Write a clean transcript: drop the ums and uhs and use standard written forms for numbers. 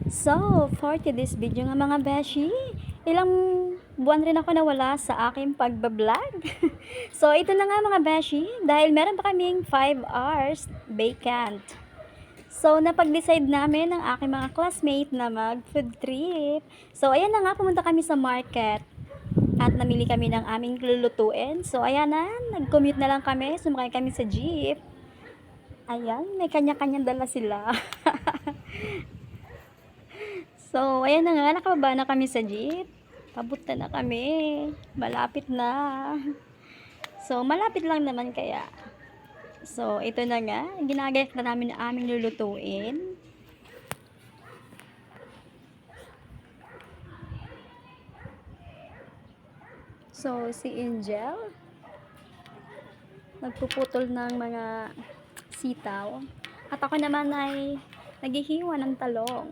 So, for today's video nga mga beshi, ilang buwan rin ako nawala sa aking pagbablog. So, ito na nga mga beshi, dahil meron pa kaming 5 hours vacant. So, napag-decide namin ng aking mga classmate na mag-food trip. So, ayan na nga, pumunta kami sa market at namili kami ng aming lulutuin. So, ayan na, nag-commute na lang kami, sumakay kami sa jeep. Ayan, may kanya-kanyang dala sila. So, ayan na nga, nakababa na kami sa jeep. Papunta na kami. Malapit na. So, malapit lang naman kaya. So, ito na nga. Ginagayak na namin ang aming lulutuin. So, si Angel nagpuputol ng mga sitaw. At ako naman ay naghihiwa ng talong.